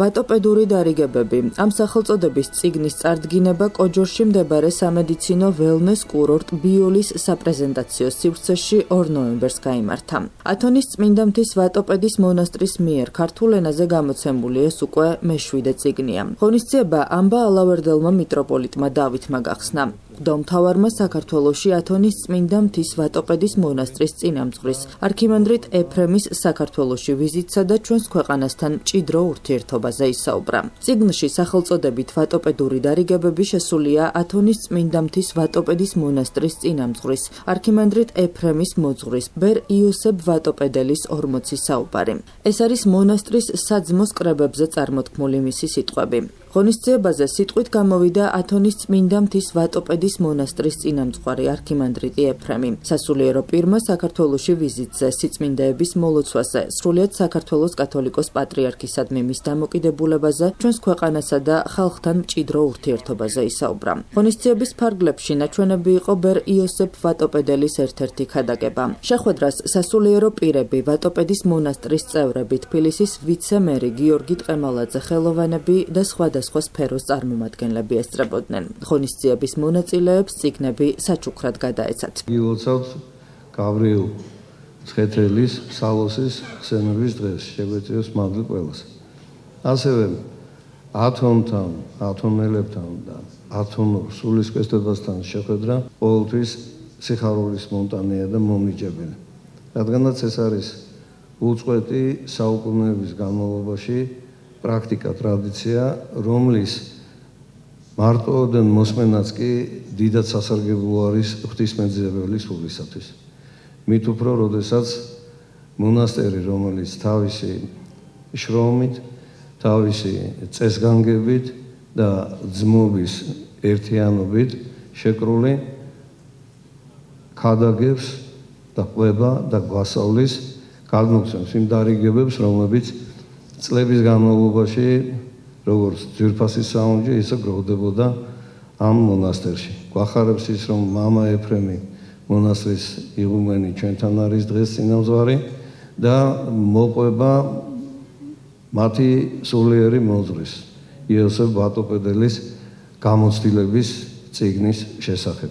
ვატოპედური დარიგებები. ამ სახელწოდების წიგნის წარდგინება კოჯორში მდებარე სამედიცინო ველნეს კურორტ ბიოლის საპრეზენტაციო სივრცეში 2 ნოემბერს გაიმართა. ათონის წმინდა მთის ვატოპედის მონასტრის მიერ ქართულ ენაზე გამოცემული ეს უკვე მე-7 წიგნია. ღონისძიება ამბა ალავერდელმა მიტროპოლიტმა დავითმა გახსნა. მღვდელმთავარმა საქართველოში ათონის წმინდა მთის ვატოპედის მონასტრის წინამძღვრის არქიმანდრიტ ეფრემის საქართველოში ვიზიტსა და ჩვენს ქვეყანასთან მჭიდრო ურთიერთობაზე ისაუბრა. წიგნში სახელწოდებით ვატოპედური დარიგებები შესულია ათონის წმინდა მთის ვატოპედის მონასტრის წინამძღვრის არქიმანდრიტ ეფრემის მოძღვრის ბერ იოსებ ვატოპედელის 40 საუბარი. ეს არის მონასტრის საძმოს კრებებზე წარმოთქმული მისი სიტყვები. ღონისძიებაზე სიტყვით გამოვიდა ათონის წმინდა მთის ვატოპედის მონასტრის წინამძღვარი არქიმანდრიტი ეფრემი. სასულიერო პირმა საქართველოში ვიზიტზე, სიწმინდეების მოლოცვაზე, სრულიად საქართველოს კათოლიკოს პატრიარქისადმი მის დამოკიდებულებაზე, ჩვენს ქვეყანასა და ხალხთან მჭიდრო ურთიერთობაზე ისაუბრა. ღონისძიების ფარგლებში ნაჩვენები იყო ბერ იოსებ ვატოპედელის ერთ-ერთი ქადაგება. შეხვედრას სასულიერო პირები, ვატოპედის მონასტრის წევრები, თბილისის ვიცე-მერი გიორგი ტყემალაძე ხელოვანები და სხვადასხვა სფეროს წარმომადგენლები ესწრებოდნენ. ღონისძიების მონაწილეებს წიგნები საჩუქრად გადაეცათ. გილოცავთ გავრიელ ცხეთელის სალოსის ხსენების დღეს, შეგვეციოს მადლი ყველას. ასევე ათონთან, ათონელებთან და ათონურ სულისკვეთებასთან შეხვედრა ყოველთვის სიხარულის მონტანია და მომნიჭებელი. რადგანაც ეს არის უწყვეტი საუკუნეების განმავლობაში პრაქტიკა, ტრადიცია, რომლის მარტოოდენ მოსმენაც კი დიდად სასარგებლო არის ღვთისმეტყველის სულისათვის. მით უფრო, როდესაც მონასტერი, რომელიც თავისი შრომით, თავისი წესგანგებით და ძმობის ერთიანობით შეკრული ქადაგებს და ყვება და გვასწავლის, გადმოგცემს იმ დარიგებებს, რომლებიც წლების განმავლობაში როგორც ძვირფასის საუნჯე, ისე გროვდებოდა ამ მონასტერში. გვახარებს ის, რომ მამა ეფრემი მონასტრის იღუმენი ჩვენთან არის დღეს წინამძღვარი და მოყვება მათი სულიერი მოძღვრის იოსებ ვატოპედელის გამოცდილების წიგნის შესახებ.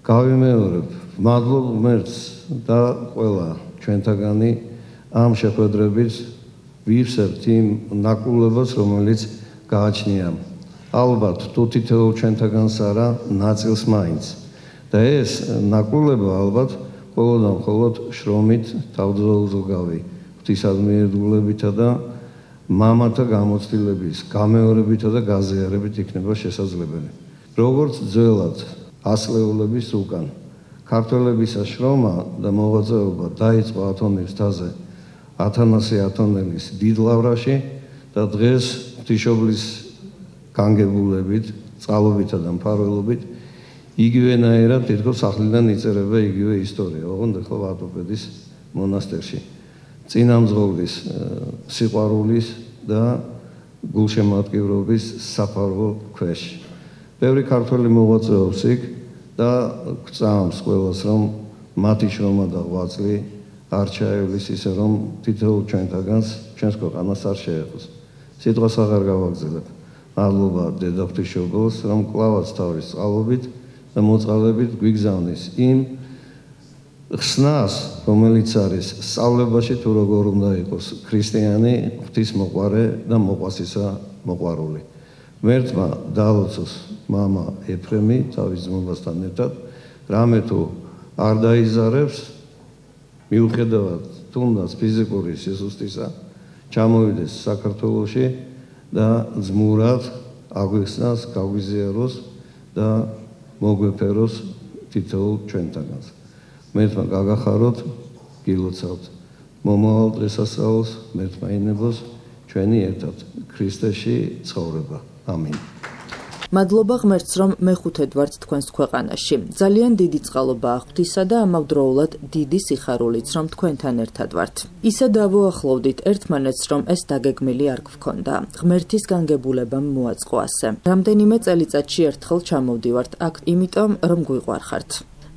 გავიმეორებ, მადლობ ღმერთს და ყველა ჩვენთაგანი ამ შეხვედრებით ვივსებთ იმ ნაკლებობას, რომელიც გააჩნია. ალბათ თუ თითოეულ ჩვენთაგანს არა, ნაწილს მაინც. და ეს ნაკლება ალბათ მხოლოდ და მხოლოდ შრომით, თავდაუზოგავი ღვთისადმიერებულებითა და მამათა გამოცდილების გამეორებითა და გაზიარებით იქნება შესაძლებელი. როგორც ძველად ასლეულების უკან ქართველების შრომა და მოღვაწეობა დაიწყო ათონის მთაზე ათანასე ათონელის დიდ ლავრაში და დღეს ღვთისმშობლის განგებულებით, წყალობითა და მფარველობით იგივენაირად თითქოს ახლიდან იწერება იგივე ისტორია, ოღონდ ახლა ვატოპედის მონასტერში. წინამძღვრის სიყვარულის და გულშემატკივრობის საფარვო ქვეშ. ბევრი ქართველი მოღვაწეობს იქ და გწამს ყველას, რომ მათი შრომა და ღვაწლი არ ჩაევლის ისე, რომ თითოეულ ჩვენთაგანს, ჩვენს ქვეყანას არ შეეხოს. სიტყვას აღარ გავაგზელებ. მადლობა დედა ღვთისმშობელს, რომ კლავაც თავის წყალობით და მოწყალებით გვიგზავნის იმ ხსნას, რომელიც არის სწავლებაში თუ როგორ უნდა იყოს ქრისტიანი, ღვთისმოყვარე და მოყვასისა მოყვარული. ღმერთმა დაალოცოს მამა ეფრემი თავის ძმობასთან ერთად, რამე თუ არ დაიზარებს, მიუხედავად თუნდაც ფიზიკური სიზუსტისა, ჩამოვიდეს საქართველოში და ძმურად აგვიხსნას, გაგვიზიაროს და მოგვეფეროს თითოეულ ჩვენთაგანს. ღმერთმა გაგახაროთ, გილოცავთ. მომავალ დღესასწაულს ღმერთმა ინებოს ჩვენი ერთად ქრისტეში ცხოვრება. ამინ. მადლობა ღმერთს, რომ მეხუთედ ვართ თქვენს ქვეყანაში. ძალიან დიდი წყალობაა ღვთისა და ამავდროულად დიდი სიხარულიც, რომ თქვენთან ერთად ვართ. ისე დავუახლოვდით ერთმანეთს, რომ ეს დაგეგმილი არ გვქონდა. ღმერთის განგებულებამ მოაწყო ასე. რამდენიმე წელიწადში ერთხელ ჩამოვდივართ აქ, იმიტომ რომ გვიყვარხართ.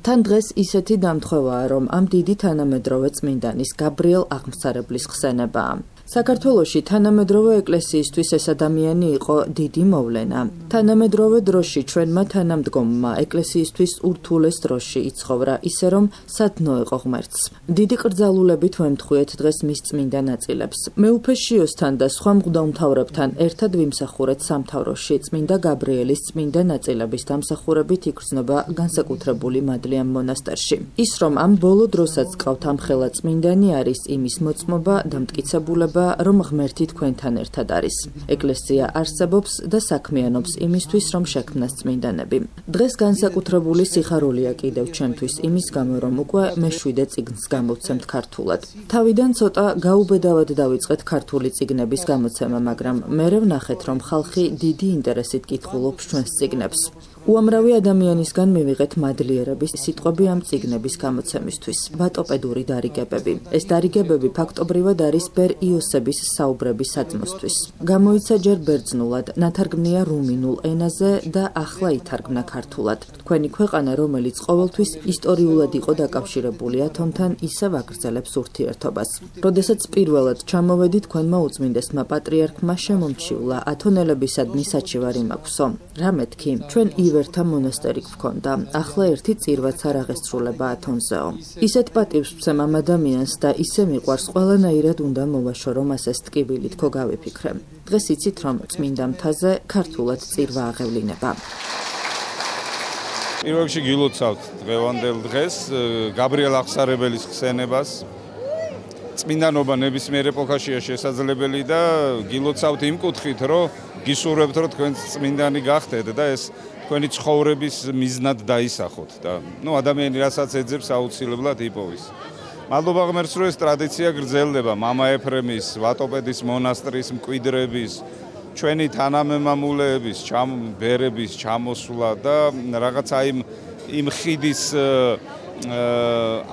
თან დღეს ისეთი დამთხოვაა, რომ ამ დიდი თანამედროვე წმინდანის გაბრიელ აღმსარებლის ხსენებაა. საქართველოში თანამედროვე ეკლესიისთვის ეს ადამიანი იყო დიდი მოვლენა. თანამედროვე დროში ჩვენმა თანამდგომმა ეკლესიისთვის ურთულეს დროში იცხოვრა, ისე რომ სადნო იყო ღმერთს. დიდი კრძალულებით ვემთხვიეთ დღეს მის წმინდა ნაწილებს. მეუფე შიოსთან და სხვა მღვდელმთავრებთან ერთად ვიმსახურეთ სამთავროში წმინდა გაბრიელის წმინდა ნაწილების დამსახურებით იგრძნობა განსაკუთრებული მადლი ამ მონასტერში. ის რომ ამ ბოლო დროსაც გყავთ ამხელა წმინდანი არის იმის მოწმობა და მტკიცებულება რომ ღმერთი თქვენთან ერთად არის. ეკლესია არსებობს და საქმიანობს იმისთვის, რომ შექმნას წმინდანები. დღეს განსაკუთრებული სიხარულია კიდევ ჩემთვის იმის გამო, რომ უკვე მე-7 წიგნს გამოვცემთ ქართულად. თავიდან ცოტა გაუბედავად დავიწყეთ ქართული წიგნების გამოცემა, მაგრამ მერე ვნახეთ, რომ ხალხი დიდი ინტერესით კითხულობს ჩვენს წიგნებს. უამრავი ადამიანისგან მივიღეთ მადლიერების სიტყვები ამ წიგნების გამოცემისთვის. ბატოპედური დარიგებები. ეს დარიგებები ფაქტობრივად არის ბერ იოსების საუბრების საძმოსთვის. გამოიცა ჯერ ბერძნულად, ნათარგმნია რუმინულ ენაზე და ახლა ითარგმნა ქართულად. თქვენი ქვეყანა, რომელიც ყოველთვის ისტორიულად იყო დაკავშირებული ათონთან, ისევ აგრძელებს ურთიერთობას. როდესაც პირველად ჩამოვედი თქვენმა უწმინდესმა პატრიარქმა შემომჩივლა ათონელებისადმი საჩივარი მაქვსო. რა მეთქი, ჩვენ ივერთა მონასტერი გვქონდა. ახლა ერთი წირვაც არ აღესრულება ათონზეო. ისეთ პატივს ვცემ ამ ადამიანს და ისე მიყვარს ყველანაირად უნდა მოვაშორო მას ეს ტკივილი თქო გავიფიქრე. დღეს იცით რომ წმინდა მთაზე ქართულად წირვა აღევლინება. პირველ რიგში გილოცავთ დღევანდელ დღეს გაბრიელ აღსარებელის ხსენებას. წმინდანობა ნებისმიერ ეპოქაშია შესაძლებელი და გილოცავთ იმ კუთხით, რომ გისურვებთ, რომ თქვენ წმინდანი გახდეთ და ეს თქვენი ცხოვრების მიზნად დაისახოთ და ადამიანი რასაც ეძებს აუცილებლად იპოვის. მადლობა ღმერთს, რომ ეს ტრადიცია გრძელდება მამა ეფრემის, ვატოპედის მონასტრის მკვიდრების, ჩვენი თანამემამულეების, ბერების ჩამოსვლა და რაღაცა იმ ხიდის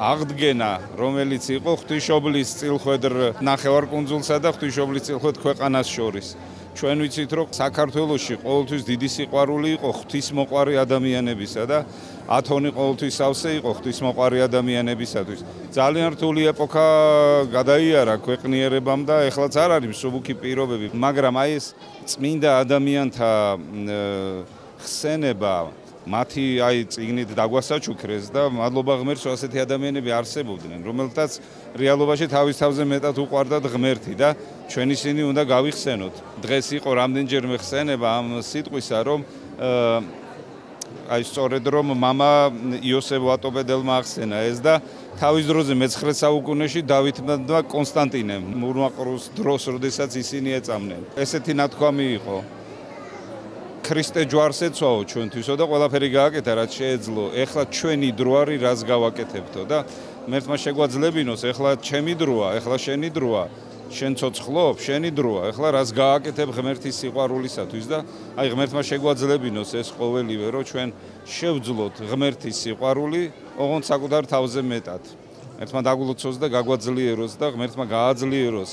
აღდგენა, რომელიც იყო ღვთისმშობლის წილხვედრ ნახევარკუნძულსა და ღვთისმშობლის წილხვედრ ქვეყანას შორის. ჩვენ ვიცით, რომ საქართველოში ყოველთვის დიდი სიყვარული იყო ღვთისმოყვარი ადამიანებისა და ათონი ყოველთვის სავსე იყო ღვთისმოყვარი ადამიანებისათვის. ძალიან რთული ეპოქა გადაიარა ქვეყნიერებამ და ეხლაც არ არის მსუბუქი პირობები, მაგრამ აი ეს წმინდა ადამიანთა ხსენება მათი წიგნით დაგვასაჩუქრეს და მადლობა ღმერთს, რომ ასეთი ადამიანები არსებობდნენ, რომელთაც რეალობაში თავის თავზე მეტად უყვარდათ ღმერთი და ჩვენ ისინი უნდა გავიხსენოთ. დღეს იყო რამდენჯერმე ხსენება ამ სიტყვისა, რომ სწორედ რომ მამა იოსებ ვატოპედელმა ახსენა ეს და თავის დროზე მე-9 საუკუნეში დავითმა და კონსტანტინემ მურმაყრუს დროს, როდესაც ისინი ეწამნენ. ესეთი ნათქვამი იყო. ქრისტე ჯვარს ეცვაო ჩვენთვისო და ყველაფერი გააკეთა, რაც შეეძლო. ეხლა ჩვენი დრო არის, რაც გავაკეთებთო და ღმერთმა შეგვაძლებინოს, ეხლა ჩემი დროა, ეხლა შენი დროა. შენ ცოცხლობ, შენი დროა. ეხლა რაც გააკეთებ ღმერთის სიყვარულისათვის და ღმერთმა შეგვაძლებინოს ეს ყოველივე, რომ ჩვენ შევძლოთ ღმერთის სიყვარული, ოღონდ საკუთარ თავზე მეტად. ღმერთმა დაგულოცოს და გაგვაძლიეროს და ღმერთმა გააძლიეროს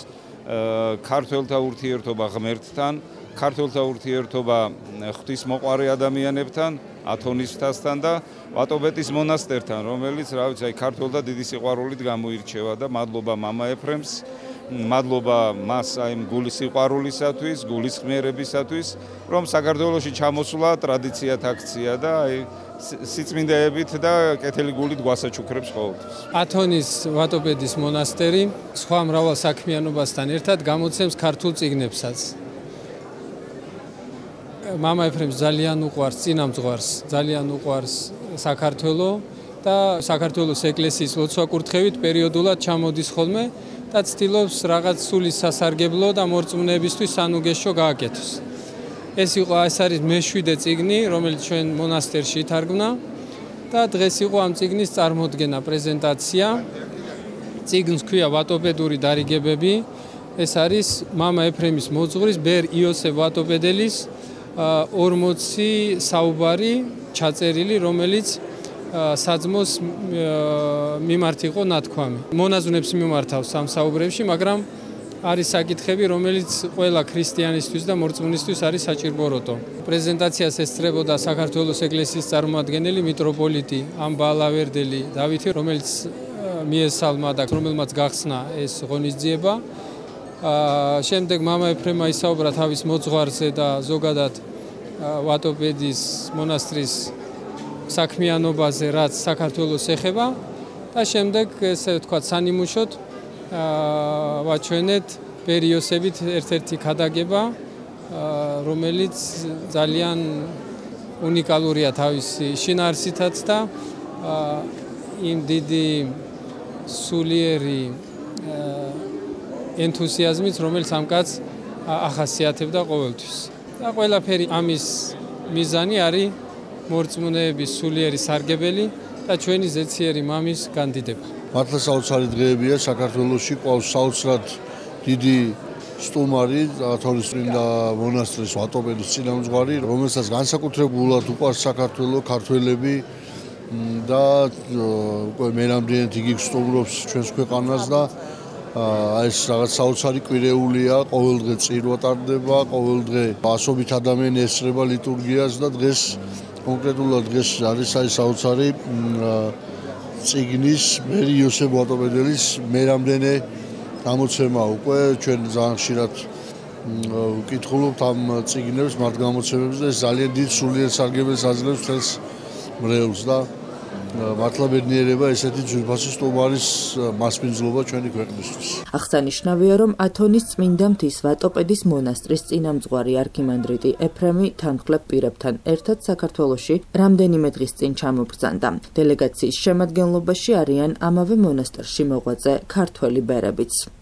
ქართველთა ურთიერთობა ღმერთთან, ქართველთა ურთიერთობა ღვთისმოყვარე ადამიანებთან, ათონის მთასთან და ვატოპედის მონასტერთან, რომელიც ქართველთა დიდი სიყვარულით გამოირჩევა და მადლობა მამა ეფრემს, მადლობა მას გულის სიყვარულისათვის, გულის ხმიერებისათვის, რომ საქართველოში ჩამოსვლა ტრადიციათ აქცია და სიწმინდეებით და კეთილი გულით გვასაჩუქრებს ყოველთვის. ათონის ვატოპედის მონასტერი სხვა მრავალ საქმიანობასთან ერთად გამოცემს ქართულ წიგნებსაც. მამა ეფრემს ძალიან უყვარს წინამძღვარს, ძალიან უყვარს საქართველო და საქართველოს ეკლესიის ლოცვა-კურთხევით პერიოდულად ჩამოდის ხოლმე და ცდილობს რაღაც სულის სასარგებლო და მორწმუნეებისთვის სანუგეშო გააკეთოს. ეს არის მე-7 წიგნი, რომელიც ჩვენ მონასტერში ითარგმნა და დღეს იყო ამ წიგნის წარმოდგენა, პრეზენტაცია. წიგნს ქვია ვატოპედური დარიგებები. ეს არის მამა ეფრემის მოძღვრის ბერ იოსებ ვატოპედელის 40 საუბარი ჩაწერილი, რომელიც საძმოს მიმართ იყო ნათქვამი. მონაზვნებს მიმართავს ამ საუბრებში, მაგრამ არის საკითხები, რომელიც ყველა ქრისტიანისთვის და მორწმუნისთვის არის საჭიროებო. პრეზენტაციას ესწრებოდა საქართველოს ეკლესიის წარმომადგენელი მიტროპოლიტი ამბალავერდელი დავითი, რომელიც მიესალმა და რომელმაც გახსნა ეს ღონისძიება. შემდეგ მამა ეფრემა ისაუბრა თავის მოძღვარზე და ზოგადად ვატოპედის მონასტრის საქმიანობაზე, რაც საქართველოს ეხება და შემდეგ ესე ვთქვათ სანიმუშოდ ვაჩვენეთ პერიოსებით ერთ-ერთი ქადაგება, რომელიც ძალიან უნიკალურია თავისი შინაარსითაც და იმ დიდი სულიერი ენთუზიაზმით, რომელიც ამ კაცს ახასიათებდა ყოველთვის. და ყველაფერი ამის მიზანი არის მორწმუნეების სულიერი სარგებელი და ჩვენი ზეციერი მამის განდიდება. მართლა საოცარი დღეებია საქართველოში, ყავს საოცრად დიდი სტუმარი, თორისწმინდა მონასტრის ვატოპედის წინამძღვარი, რომელსაც განსაკუთრებულად უყვარს საქართველო, ქართველები და უკვე მერამდენად იგი სტუმრობს ჩვენს ქვეყანას და ეს რაღაც საოცარი კვირეულია, ყოველდღე წირვა ტარდება, ყოველდღე ასობით ადამიანი ესწრება ლიტურგიას და დღეს კონკრეტულად დღეს არის აი საოცარი წიგნის მერი იოსებ ვატოპედელის მერამდენე გამოცემა უკვე ჩვენ ძალიან ხშირად ვკითხულობთ ამ წიგნებს, მათ გამოცემებს და ეს ძალიან დიდ სულიერ სარგებელს აძლევს თელს მრევლს და მართლა ბედნიერება ესეთი ძვირფასი სტუმარის მასპინძლობა ჩვენი ქვეყნისთვის. აღსანიშნავია, რომ ათონის წმინდა მთის ვატოპედის მონასტრის წინამძღვარი არქიმანდრიტი ეფრემი თანმხლებ პირებთან ერთად საქართველოში რამდენიმე დღის წინ ჩამობრძანდა. დელეგაციის შემადგენლობაში არიან ამავე მონასტერში მოღვაწე ქართველი ბერებიც.